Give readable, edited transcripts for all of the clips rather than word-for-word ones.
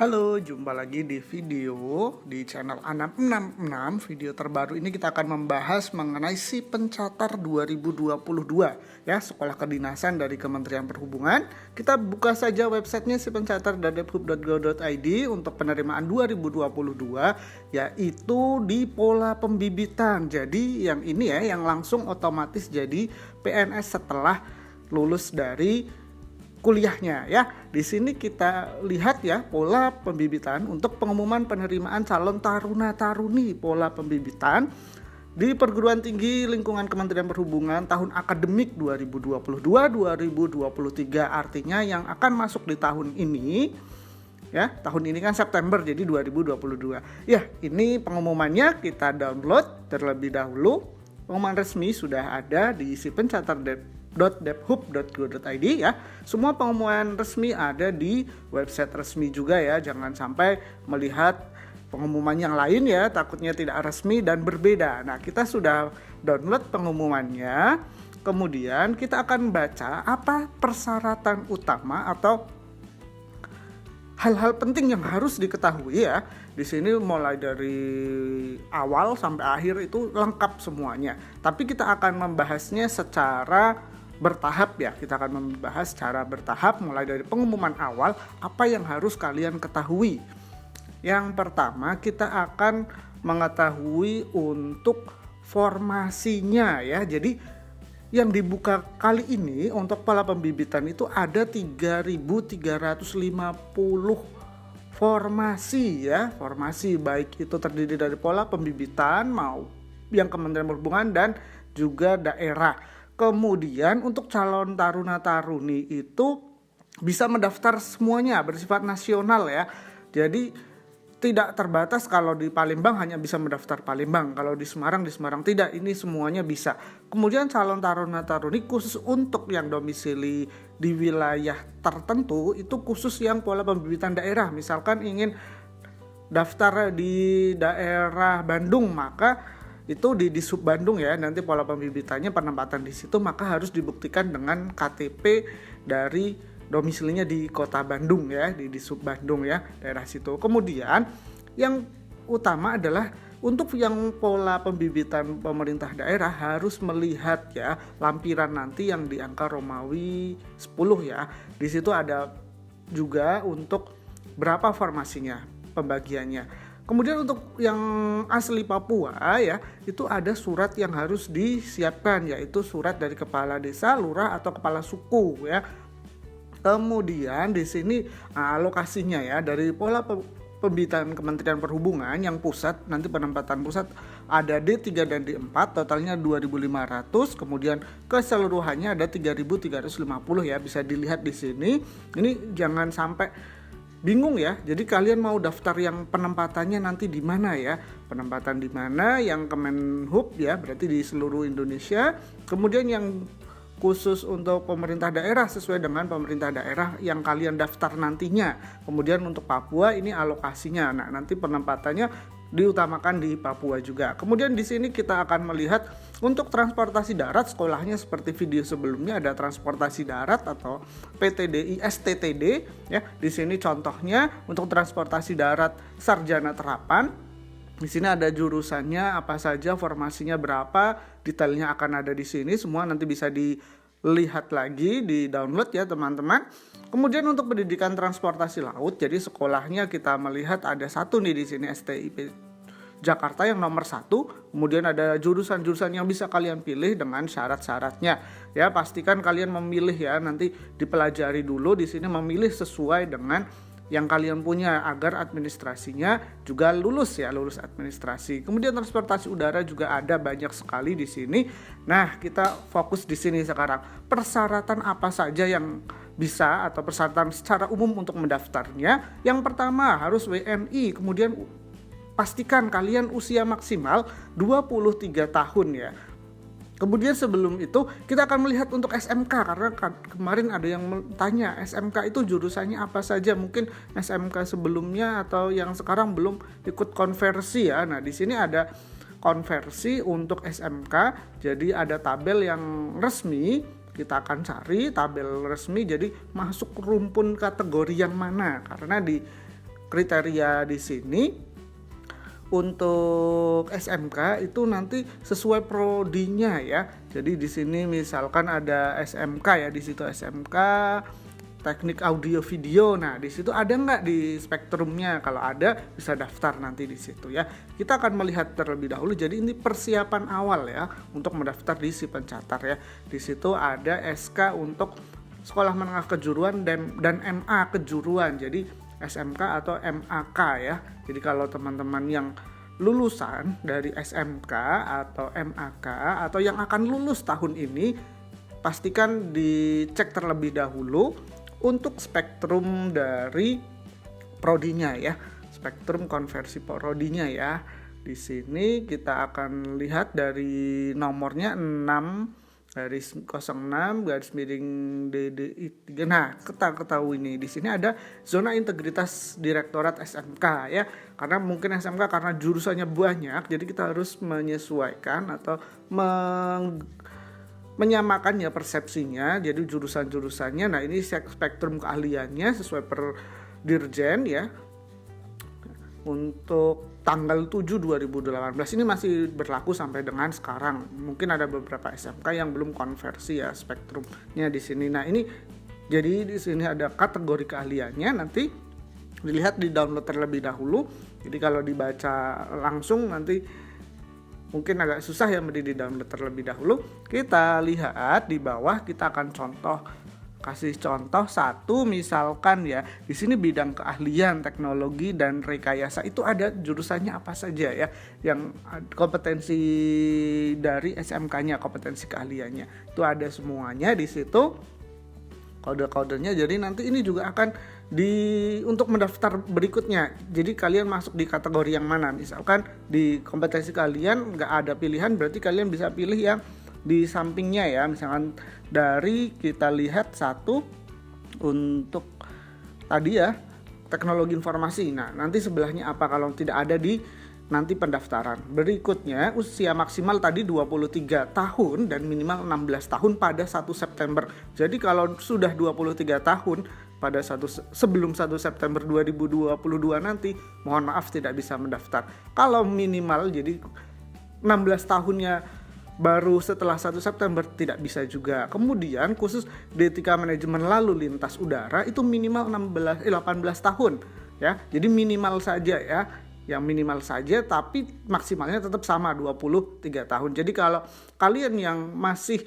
Halo, jumpa lagi di video di channel A666. Video terbaru ini kita akan membahas mengenai Si Pencatar 2022 ya, sekolah kedinasan dari Kementerian Perhubungan. Kita buka saja websitenya sipencatar.debhub.go.id untuk penerimaan 2022, yaitu di pola pembibitan. Jadi yang ini ya, yang langsung otomatis jadi PNS setelah lulus dari kuliahnya ya. Di sini kita lihat ya pola pembibitan untuk pengumuman penerimaan calon taruna-taruni pola pembibitan di perguruan tinggi lingkungan Kementerian Perhubungan tahun akademik 2022-2023, artinya yang akan masuk di tahun ini ya. Tahun ini kan September, jadi 2022. Ya, ini pengumumannya kita download terlebih dahulu. Pengumuman resmi sudah ada di sipencatar.debhub.go.id ya. Semua pengumuman resmi ada di website resmi juga ya. Jangan sampai melihat pengumuman yang lain ya, takutnya tidak resmi dan berbeda. Nah, kita sudah download pengumumannya. Kemudian kita akan baca apa persyaratan utama atau hal-hal penting yang harus diketahui ya. Di sini mulai dari awal sampai akhir itu lengkap semuanya. Tapi kita akan membahasnya secara bertahap ya. Kita akan membahas secara bertahap mulai dari pengumuman awal apa yang harus kalian ketahui. Yang pertama kita akan mengetahui untuk formasinya ya. Jadi yang dibuka kali ini untuk pola pembibitan itu ada 3.350 formasi ya. Formasi baik itu terdiri dari pola pembibitan mau yang Kementerian Perhubungan dan juga daerah. Kemudian untuk calon taruna-taruni itu bisa mendaftar semuanya, bersifat nasional ya. Jadi tidak terbatas kalau di Palembang hanya bisa mendaftar Palembang, kalau di Semarang tidak, ini semuanya bisa. Kemudian calon taruna-taruni khusus untuk yang domisili di wilayah tertentu itu khusus yang pola pembibitan daerah. Misalkan ingin daftar di daerah Bandung, maka itu di Sub Bandung ya, nanti pola pembibitannya penempatan di situ, maka harus dibuktikan dengan KTP dari domisilinya di kota Bandung ya, di Sub Bandung ya, daerah situ. Kemudian yang utama adalah untuk yang pola pembibitan pemerintah daerah harus melihat ya lampiran nanti yang di angka Romawi 10 ya. Di situ ada juga untuk berapa formasinya, pembagiannya. Kemudian untuk yang asli Papua ya, itu ada surat yang harus disiapkan, yaitu surat dari kepala desa, lurah atau kepala suku ya. Kemudian di sini alokasinya ya dari pola pembibitan Kementerian Perhubungan yang pusat, nanti penempatan pusat ada D3 dan D4, totalnya 2.500, kemudian keseluruhannya ada 3.350 ya, bisa dilihat di sini. Ini jangan sampai bingung ya. Jadi kalian mau daftar yang penempatannya nanti di mana ya? Penempatan di mana yang Kemenhub ya, berarti di seluruh Indonesia. Kemudian yang khusus untuk pemerintah daerah sesuai dengan pemerintah daerah yang kalian daftar nantinya. Kemudian untuk Papua ini alokasinya. Nah, nanti penempatannya diutamakan di Papua juga. Kemudian di sini kita akan melihat untuk transportasi darat, sekolahnya seperti video sebelumnya ada transportasi darat atau PTDI STTD ya. Di sini contohnya untuk transportasi darat sarjana terapan. Di sini ada jurusannya apa saja, formasinya berapa, detailnya akan ada di sini, semua nanti bisa dilihat lagi, di download ya teman-teman. Kemudian untuk pendidikan transportasi laut, jadi sekolahnya kita melihat ada satu nih di sini STIP Jakarta yang nomor 1. Kemudian ada jurusan-jurusan yang bisa kalian pilih dengan syarat-syaratnya. Ya, pastikan kalian memilih ya, nanti dipelajari dulu di sini, memilih sesuai dengan yang kalian punya agar administrasinya juga lulus ya, lulus administrasi. Kemudian transportasi udara juga ada banyak sekali di sini. Nah, kita fokus di sini sekarang. Persyaratan apa saja yang bisa atau persyaratan secara umum untuk mendaftarnya? Yang pertama harus WNI, kemudian pastikan kalian usia maksimal 23 tahun ya. Kemudian sebelum itu kita akan melihat untuk SMK, karena kemarin ada yang tanya SMK itu jurusannya apa saja, mungkin SMK sebelumnya atau yang sekarang belum ikut konversi ya. Nah, di sini ada konversi untuk SMK, jadi ada tabel yang resmi kita akan cari tabel resmi, jadi masuk rumpun kategori yang mana, karena di kriteria di sini untuk SMK itu nanti sesuai prodinya ya. Jadi di sini misalkan ada SMK ya, di situ SMK teknik audio video. Nah, di situ ada nggak di spektrumnya? Kalau ada bisa daftar nanti di situ ya. Kita akan melihat terlebih dahulu. Jadi ini persiapan awal ya untuk mendaftar di si pencatat ya. Di situ ada SK untuk sekolah menengah kejuruan dan MA kejuruan. Jadi SMK atau MAK ya. Jadi kalau teman-teman yang lulusan dari SMK atau MAK atau yang akan lulus tahun ini, pastikan dicek terlebih dahulu untuk spektrum dari prodinya ya, spektrum konversi prodinya ya. Di sini kita akan lihat dari nomornya 6/06/DDI3. Nah, kita ketahui nih di sini ada zona integritas Direktorat SMK ya. Karena mungkin SMK karena jurusannya banyak, jadi kita harus menyesuaikan atau menyamakan ya persepsinya. Jadi jurusan-jurusannya, nah ini spektrum keahliannya sesuai per dirjen ya. Untuk tanggal 7/2018 ini masih berlaku sampai dengan sekarang. Mungkin ada beberapa SMK yang belum konversi ya spektrumnya di sini. Nah, ini jadi di sini ada kategori keahliannya, nanti dilihat di download terlebih dahulu. Jadi kalau dibaca langsung nanti mungkin agak susah ya, di download terlebih dahulu. Kita lihat di bawah, kita akan kasih contoh satu misalkan ya. Di sini bidang keahlian, teknologi dan rekayasa itu ada jurusannya apa saja ya, yang kompetensi dari SMK-nya, kompetensi keahliannya. Itu ada semuanya di situ. Kode-kodenya. Jadi nanti ini juga akan untuk mendaftar berikutnya. Jadi kalian masuk di kategori yang mana? Misalkan di kompetensi kalian nggak ada pilihan, berarti kalian bisa pilih yang di sampingnya ya. Misalkan dari kita lihat satu untuk tadi ya teknologi informasi. Nah, nanti sebelahnya apa kalau tidak ada di nanti pendaftaran. Berikutnya usia maksimal tadi 23 tahun dan minimal 16 tahun pada 1 September. Jadi kalau sudah 23 tahun pada sebelum 1 September 2022 nanti, mohon maaf tidak bisa mendaftar. Kalau minimal jadi 16 tahunnya baru setelah 1 September tidak bisa juga. Kemudian khusus D3 manajemen lalu lintas udara itu minimal 18 tahun ya. Jadi minimal saja ya. Yang minimal saja, tapi maksimalnya tetap sama 23 tahun. Jadi kalau kalian yang masih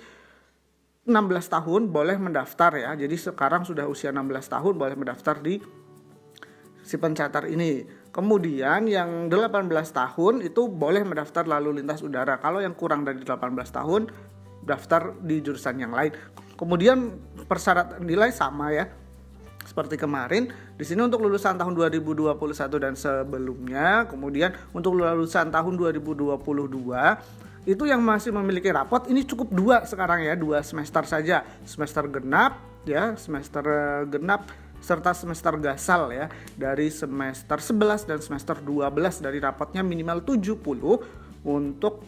16 tahun boleh mendaftar ya. Jadi sekarang sudah usia 16 tahun boleh mendaftar di si pencatat ini. Kemudian yang 18 tahun itu boleh mendaftar lalu lintas udara. Kalau yang kurang dari 18 tahun daftar di jurusan yang lain. Kemudian persyaratan nilai sama ya. Seperti kemarin, di sini untuk lulusan tahun 2021 dan sebelumnya. Kemudian untuk lulusan tahun 2022 itu yang masih memiliki rapot ini cukup 2 sekarang ya, 2 semester saja. Semester genap ya, semester genap serta semester gasal ya. Dari semester 11 dan semester 12 dari rapotnya minimal 70 untuk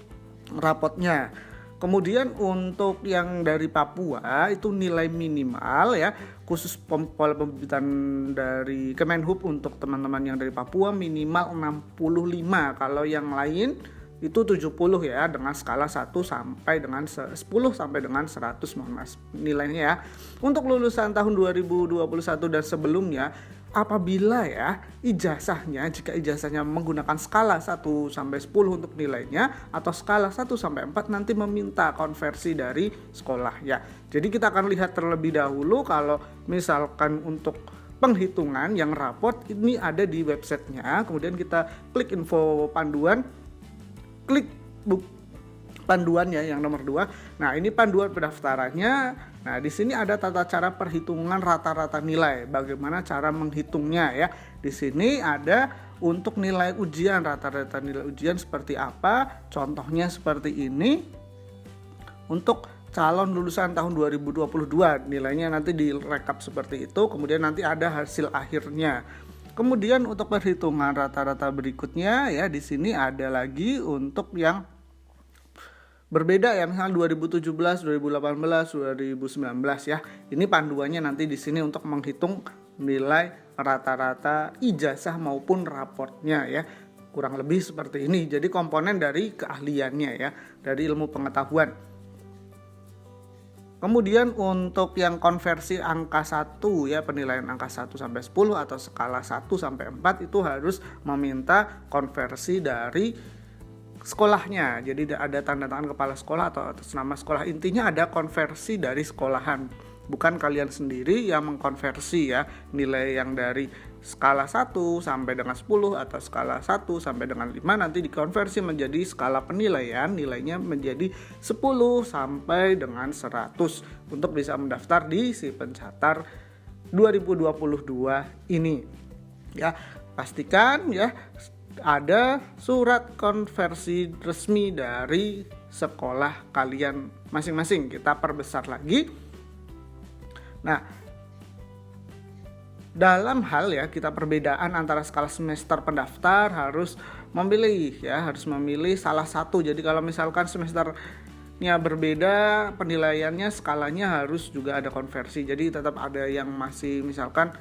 rapotnya. Kemudian untuk yang dari Papua itu nilai minimal ya, khusus pola pembibitan dari Kemenhub untuk teman-teman yang dari Papua minimal 65. Kalau yang lain itu 70 ya, dengan skala 1 sampai dengan 10 sampai dengan 100 mohon maaf nilainya ya. Untuk lulusan tahun 2021 dan sebelumnya, apabila ya jika ijazahnya menggunakan skala 1 sampai 10 untuk nilainya atau skala 1 sampai 4 nanti meminta konversi dari sekolah ya. Jadi kita akan lihat terlebih dahulu kalau misalkan untuk penghitungan yang raport ini ada di websitenya. Kemudian kita klik info panduan, klik panduan ya yang nomor 2. Nah, ini panduan pendaftarannya. Nah, di sini ada tata cara perhitungan rata-rata nilai. Bagaimana cara menghitungnya ya. Di sini ada untuk nilai ujian, rata-rata nilai ujian seperti apa. Contohnya seperti ini. Untuk calon lulusan tahun 2022 nilainya nanti direkap seperti itu. Kemudian nanti ada hasil akhirnya. Kemudian untuk perhitungan rata-rata berikutnya ya, di sini ada lagi untuk yang berbeda ya, misalnya 2017, 2018, 2019 ya. Ini panduannya nanti di sini untuk menghitung nilai rata-rata ijazah maupun raportnya ya. Kurang lebih seperti ini. Jadi komponen dari keahliannya ya, dari ilmu pengetahuan. Kemudian untuk yang konversi angka 1 ya, penilaian angka 1 sampai 10 atau skala 1 sampai 4 itu harus meminta konversi dari sekolahnya. Jadi ada tanda tangan kepala sekolah atau atas nama sekolah. Intinya ada konversi dari sekolahan. Bukan kalian sendiri yang mengkonversi ya, nilai yang dari skala 1 sampai dengan 10 atau skala 1 sampai dengan 5 nanti dikonversi menjadi skala penilaian, nilainya menjadi 10 sampai dengan 100 untuk bisa mendaftar di si Pencatar 2022 ini. Ya, pastikan ya ada surat konversi resmi dari sekolah kalian masing-masing. Kita perbesar lagi. Nah, dalam hal ya kita perbedaan antara skala semester pendaftar harus memilih salah satu. Jadi kalau misalkan semesternya berbeda, penilaiannya skalanya harus juga ada konversi. Jadi tetap ada yang masih misalkan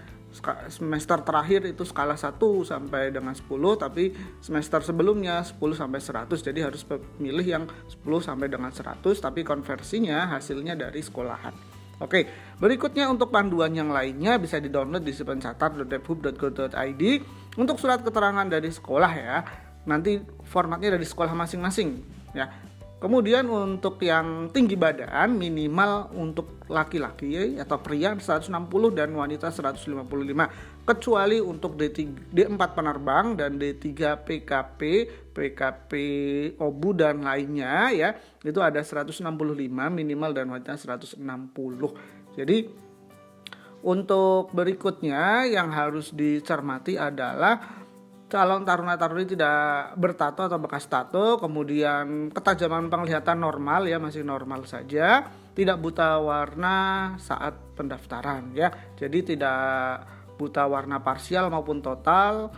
semester terakhir itu skala 1 sampai dengan 10, tapi semester sebelumnya 10 sampai 100. Jadi harus memilih yang 10 sampai dengan 100 tapi konversinya hasilnya dari sekolahan. Oke, berikutnya untuk panduan yang lainnya bisa di-download di sipencatat.debhub.go.id. Untuk surat keterangan dari sekolah ya, nanti formatnya dari sekolah masing-masing ya. Kemudian untuk yang tinggi badan minimal untuk laki-laki atau pria 160 dan wanita 155. Kecuali untuk D4 penerbang dan D3 PKP OBU dan lainnya ya. Itu ada 165 minimal dan wanita 160. Jadi untuk berikutnya yang harus dicermati adalah calon taruna-taruni tidak bertato atau bekas tato, kemudian ketajaman penglihatan normal ya, masih normal saja, tidak buta warna saat pendaftaran ya. Jadi tidak buta warna parsial maupun total.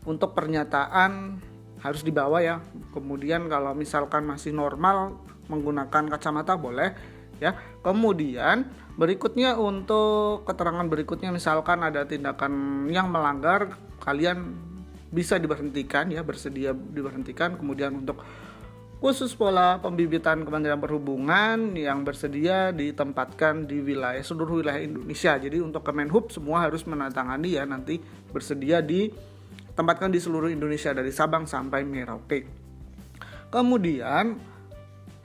Untuk pernyataan harus dibawa ya. Kemudian kalau misalkan masih normal menggunakan kacamata boleh ya. Kemudian berikutnya untuk keterangan berikutnya misalkan ada tindakan yang melanggar, kalian bisa diberhentikan ya, bersedia diberhentikan. Kemudian untuk khusus pola pembibitan Kementerian Perhubungan yang bersedia ditempatkan di seluruh wilayah Indonesia. Jadi untuk Kemenhub semua harus menandatangani ya, nanti bersedia ditempatkan di seluruh Indonesia dari Sabang sampai Merauke. Kemudian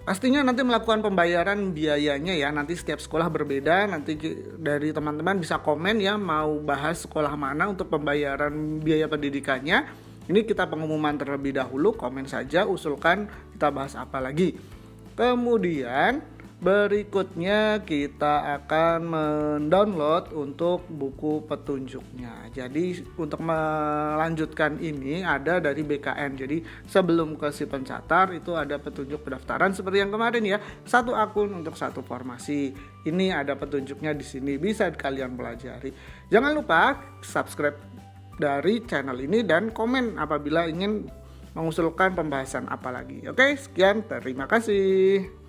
pastinya nanti melakukan pembayaran biayanya ya, nanti setiap sekolah berbeda. Nanti dari teman-teman bisa komen ya, mau bahas sekolah mana untuk pembayaran biaya pendidikannya. Ini kita pengumuman terlebih dahulu, komen saja, usulkan kita bahas apa lagi. Kemudian berikutnya kita akan mendownload untuk buku petunjuknya. Jadi untuk melanjutkan ini ada dari BKN. Jadi sebelum ke si pencatar itu ada petunjuk pendaftaran seperti yang kemarin ya. Satu akun untuk satu formasi. Ini ada petunjuknya di sini, bisa kalian pelajari. Jangan lupa subscribe dari channel ini dan komen apabila ingin mengusulkan pembahasan apa lagi. Oke, sekian, terima kasih.